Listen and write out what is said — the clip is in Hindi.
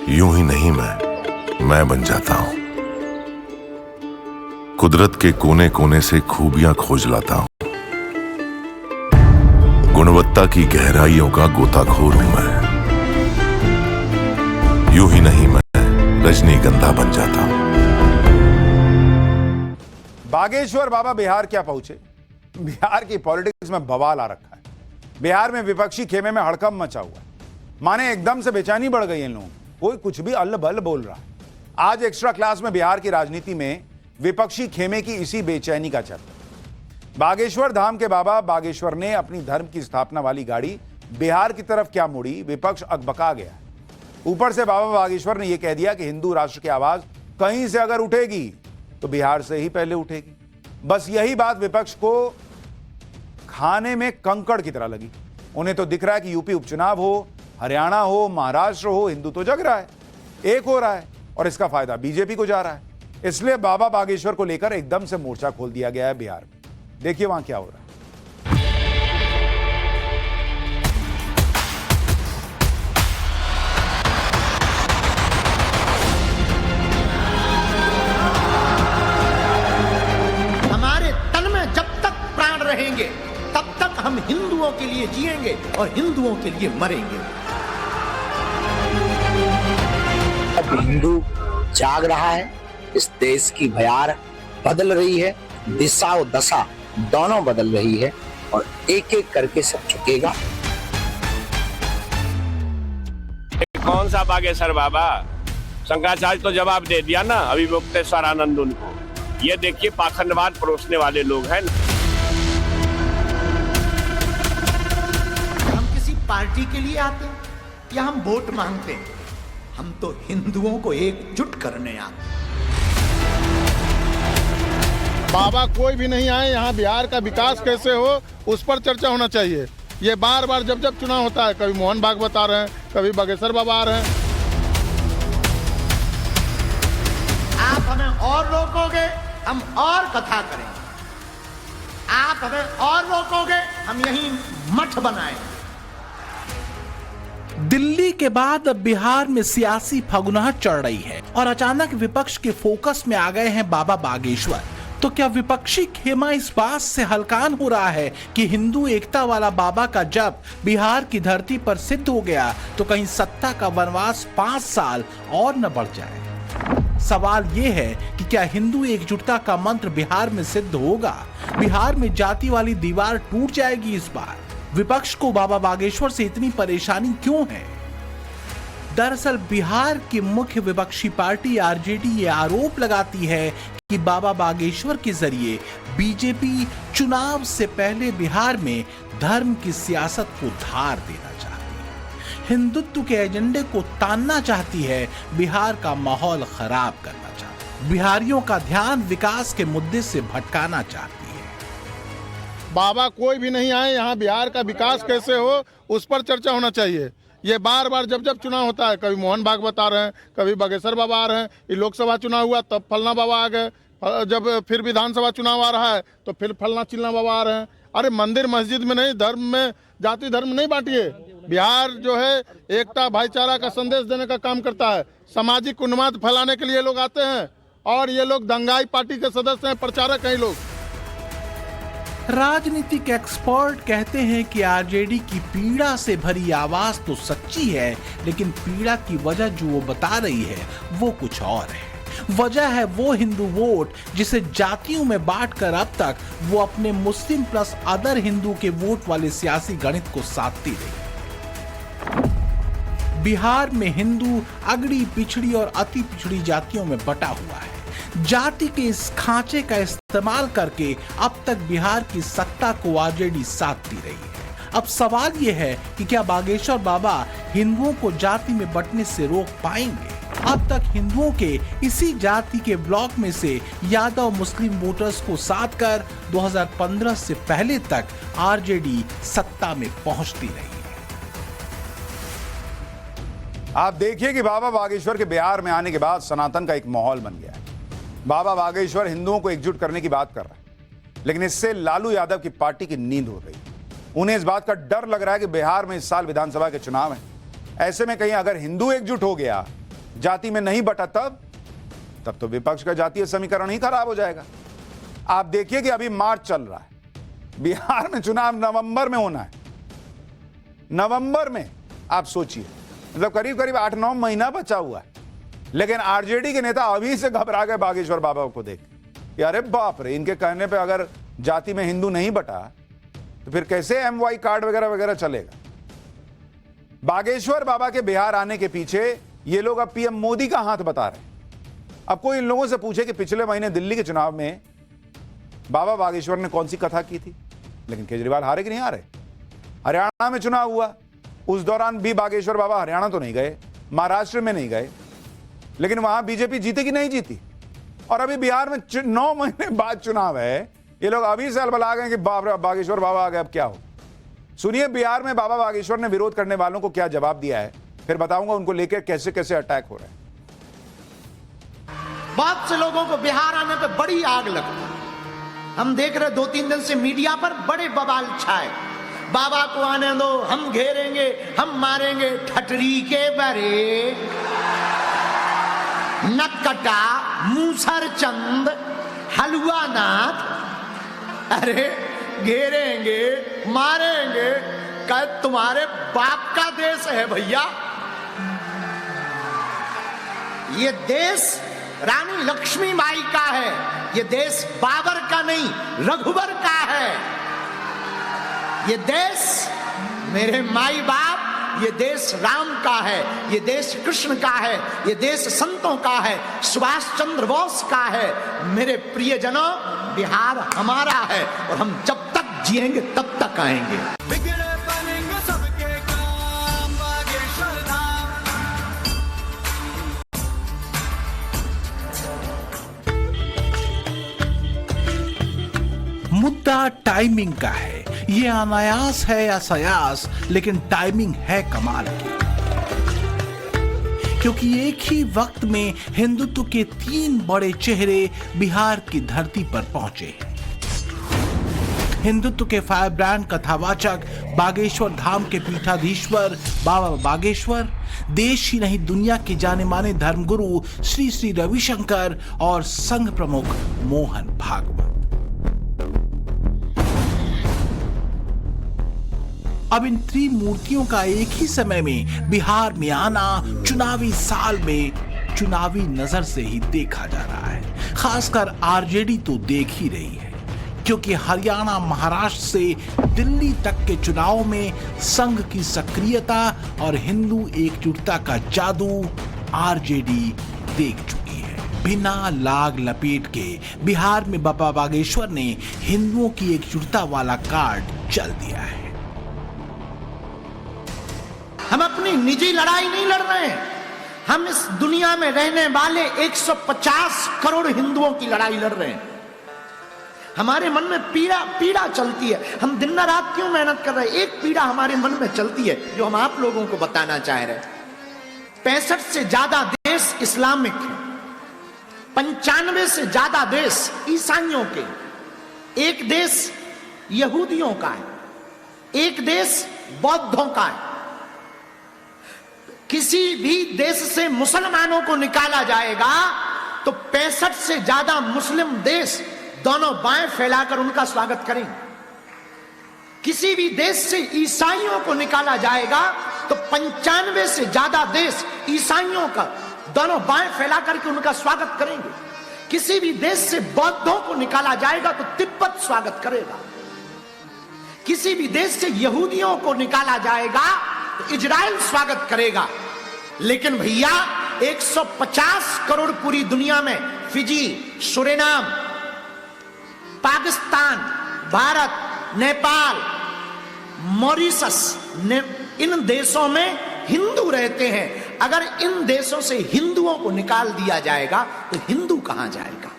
यूं ही नहीं मैं बन जाता हूं। कुदरत के कोने कोने से खूबियां खोज लाता हूं। गुणवत्ता की गहराइयों का गोताखोर हूं मैं। यूं ही नहीं मैं रजनीगंधा बन जाता हूं। बागेश्वर बाबा बिहार क्या पहुंचे? बिहार की पॉलिटिक्स में बवाल आ रखा है। बिहार में विपक्षी खेमे में हड़कंप मचा हुआ है। माने एकदम से बेचैनी बढ़ गई इन लोगों को। कोई कुछ भी अल्ल बल्ल बोल रहा है। आज एक्स्ट्रा क्लास में बिहार की राजनीति में विपक्षी खेमे की इसी बेचैनी का चर्चा। बागेश्वर धाम के बाबा बागेश्वर ने अपनी धर्म की स्थापना वाली गाड़ी बिहार की तरफ क्या मुड़ी, विपक्ष अकबका गया। ऊपर से बाबा बागेश्वर ने यह कह दिया कि हिंदू राष्ट्र की आवाज कहीं से अगर उठेगी तो बिहार से ही पहले उठेगी। बस यही बात विपक्ष को खाने में कंकड़ की तरह लगी। उन्हें तो दिख रहा है कि यूपी उपचुनाव हो, हरियाणा हो, महाराष्ट्र हो, हिंदू तो जग रहा है, एक हो रहा है और इसका फायदा बीजेपी को जा रहा है। इसलिए बाबा बागेश्वर को लेकर एकदम से मोर्चा खोल दिया गया है बिहार में। देखिए वहां क्या हो रहा है। हमारे तन में जब तक प्राण रहेंगे तब तक हम हिंदुओं के लिए जिएंगे और हिंदुओं के लिए मरेंगे। अब हिंदू जाग रहा है। इस देश की भयार बदल रही है, दिशा और दशा दोनों बदल रही है और एक एक करके सब झुकेगा। कौन सा बागेश्वर बाबा? शंकराचार्य तो जवाब दे दिया ना अभिमुक्तेश्वर आनंद उनको। ये देखिए पाखंडवाद परोसने वाले लोग हैं। हम किसी पार्टी के लिए आते हैं या हम वोट मांगते हैं? हम तो हिंदुओं को एकजुट करने आते हैं। बाबा कोई भी नहीं आए, यहाँ बिहार का विकास कैसे हो उस पर चर्चा होना चाहिए। ये बार बार जब जब चुनाव होता है, कभी मोहन भागवत आ रहे हैं, कभी बागेश्वर बाबा आ रहे हैं। आप हमें और रोकोगे, हम और कथा करेंगे। आप हमें और रोकोगे, हम यहीं मठ बनाएंगे। दिल्ली के बाद अब बिहार में सियासी फगुनाहट चढ़ रही है और अचानक विपक्ष के फोकस में आ गए हैं बाबा बागेश्वर। तो क्या विपक्षी खेमा इस बात से हलकान हो रहा है कि हिंदू एकता वाला बाबा का जप बिहार की धरती पर सिद्ध हो गया तो कहीं सत्ता का वनवास 5 साल और न बढ़ जाए? सवाल यह है कि क्या हिंदू एकजुटता का मंत्र बिहार में सिद्ध होगा? बिहार में जाति वाली दीवार टूट जाएगी इस बार? विपक्ष को बाबा बागेश्वर से इतनी परेशानी क्यों है? दरअसल बिहार की मुख्य विपक्षी पार्टी आरजेडी ये आरोप लगाती है कि बाबा बागेश्वर के जरिए बीजेपी चुनाव से पहले बिहार में धर्म की सियासत को धार देना चाहती है, हिंदुत्व के एजेंडे को तानना चाहती है, बिहार का माहौल खराब करना चाहती है, बिहारियों का ध्यान विकास के मुद्दे से भटकाना चाहती है। बाबा कोई भी नहीं आए, यहाँ बिहार का विकास कैसे हो उस पर चर्चा होना चाहिए। ये बार बार जब जब चुनाव होता है, कभी मोहन भागवत आ रहे हैं, कभी बागेश्वर बाबा आ रहे हैं। ये लोकसभा चुनाव हुआ तब फलना बाबा आ गए, जब फिर विधानसभा चुनाव आ रहा है तो फिर फलना चिलना बाबा आ रहे हैं। अरे मंदिर मस्जिद में नहीं, धर्म में जाति धर्म नहीं बांटिए। बिहार जो है एकता भाईचारा का संदेश देने का काम करता है। सामाजिक उन्माद फैलाने के लिए लोग आते हैं और ये लोग दंगाई पार्टी के सदस्य हैं, प्रचारक हैं लोग। राजनीतिक एक्सपर्ट कहते हैं कि आरजेडी की पीड़ा से भरी आवाज तो सच्ची है, लेकिन पीड़ा की वजह जो वो बता रही है वो कुछ और है। वजह है वो हिंदू वोट जिसे जातियों में बांटकर अब तक वो अपने मुस्लिम प्लस अदर हिंदू के वोट वाले सियासी गणित को साधती रही। बिहार में हिंदू अगड़ी, पिछड़ी और अति पिछड़ी जातियों में बटा हुआ है। जाति के इस खांचे का इस्तेमाल करके अब तक बिहार की सत्ता को आरजेडी साधती रही है। अब सवाल यह है कि क्या बागेश्वर बाबा हिंदुओं को जाति में बंटने से रोक पाएंगे? अब तक हिंदुओं के इसी जाति के ब्लॉक में से यादव मुस्लिम वोटर्स को साध कर 2015 से पहले तक आरजेडी सत्ता में पहुंचती रही है। आप देखिए कि बाबा बागेश्वर के बिहार में आने के बाद सनातन का एक माहौल बन गया है। बाबा बागेश्वर हिंदुओं को एकजुट करने की बात कर रहा है, लेकिन इससे लालू यादव की पार्टी की नींद उड़ रही है। उन्हें इस बात का डर लग रहा है कि बिहार में इस साल विधानसभा के चुनाव हैं। ऐसे में कहीं अगर हिंदू एकजुट हो गया जाति में नहीं बटा तब तो विपक्ष का जातीय समीकरण ही खराब हो जाएगा। आप देखिए कि अभी मार्च चल रहा है, बिहार में चुनाव नवंबर में होना है। नवंबर में आप सोचिए, मतलब करीब करीब 8-9 महीना बचा हुआ है, लेकिन आरजेडी के नेता अभी से घबरा गए बागेश्वर बाबा को देख कि अरे बाप रे, इनके कहने पे अगर जाति में हिंदू नहीं बटा तो फिर कैसे MY कार्ड वगैरह वगैरह चलेगा। बागेश्वर बाबा के बिहार आने के पीछे ये लोग अब PM मोदी का हाथ बता रहे हैं। अब कोई इन लोगों से पूछे कि पिछले महीने दिल्ली के चुनाव में बाबा बागेश्वर ने कौन सी कथा की थी, लेकिन केजरीवाल हारे कि नहीं हारे। हरियाणा में चुनाव हुआ, उस दौरान भी बागेश्वर बाबा हरियाणा तो नहीं गए, महाराष्ट्र में नहीं गए, लेकिन वहां बीजेपी जीती कि नहीं जीती। और अभी बिहार में 9 महीने बाद चुनाव है, ये लोग अभी से अलबला गए कि बागेश्वर बाबा आ गए, अब क्या हो। सुनिए बिहार में बाबा बागेश्वर ने विरोध करने वालों को क्या जवाब दिया है, फिर बताऊंगा उनको लेकर कैसे कैसे अटैक हो रहे हैं। बहुत से लोगों को बिहार आने पे बड़ी आग लगती है। हम देख रहे 2-3 दिन से मीडिया पर बड़े बवाल छाए, बाबा को आने दो, हम घेरेंगे, हम मारेंगे। ठटरी के बरे, नक्कटा, मूसर चंद, हलवा नाथ, अरे घेरेंगे, मारेंगे, क्या तुम्हारे बाप का देश है भैया? ये देश रानी लक्ष्मीबाई का है, ये देश बाबर का नहीं रघुवर का है। ये देश मेरे माई बाप, ये देश राम का है, ये देश कृष्ण का है, ये देश संतों का है, सुभाष चंद्र बोस का है। मेरे प्रियजनों, बिहार हमारा है और हम जब तक जिएंगे तब तक आएंगे। मुद्दा टाइमिंग का है। ये अनायास है या सयास, लेकिन टाइमिंग है कमाल की, क्योंकि एक ही वक्त में हिंदुत्व के 3 बड़े चेहरे बिहार की धरती पर पहुंचे हैं। हिंदुत्व के फायर ब्रांड कथावाचक बागेश्वर धाम के पीठाधीश्वर बाबा बागेश्वर, देश ही नहीं दुनिया के जाने माने धर्मगुरु श्री श्री रविशंकर और संघ प्रमुख मोहन भागवत। अब इन त्रिमूर्तियों का एक ही समय में बिहार में आना चुनावी साल में चुनावी नजर से ही देखा जा रहा है। खासकर आरजेडी तो देख ही रही है, क्योंकि हरियाणा महाराष्ट्र से दिल्ली तक के चुनाव में संघ की सक्रियता और हिंदू एकजुटता का जादू आरजेडी देख चुकी है। बिना लाग लपेट के बिहार में बाबा बागेश्वर ने हिंदुओं की एकजुटता वाला कार्ड चल दिया है। हम अपनी निजी लड़ाई नहीं लड़ रहे हैं, हम इस दुनिया में रहने वाले 150 करोड़ हिंदुओं की लड़ाई लड़ रहे हैं। हमारे मन में पीड़ा चलती है। हम दिन रात क्यों मेहनत कर रहे हैं? एक पीड़ा हमारे मन में चलती है जो हम आप लोगों को बताना चाह रहे हैं। 65 से ज्यादा देश इस्लामिक हैं, 95 से ज्यादा देश ईसाइयों के, एक देश यहूदियों का है, एक देश बौद्धों का है। किसी भी देश से मुसलमानों को निकाला जाएगा तो 65 से ज्यादा मुस्लिम देश दोनों बाएं फैलाकर उनका स्वागत करेंगे। किसी भी देश से ईसाइयों को निकाला जाएगा तो 95 से ज्यादा देश ईसाइयों का दोनों बाएं फैलाकर के उनका स्वागत करेंगे। किसी भी देश से बौद्धों को निकाला जाएगा तो तिब्बत स्वागत करेगा। किसी भी देश से यहूदियों को निकाला जाएगा तो इजराइल स्वागत करेगा। लेकिन भैया 150 करोड़ पूरी दुनिया में फिजी, सुरेनाम, पाकिस्तान, भारत, नेपाल, मॉरिशस, इन देशों में हिंदू रहते हैं। अगर इन देशों से हिंदुओं को निकाल दिया जाएगा तो हिंदू कहां जाएगा?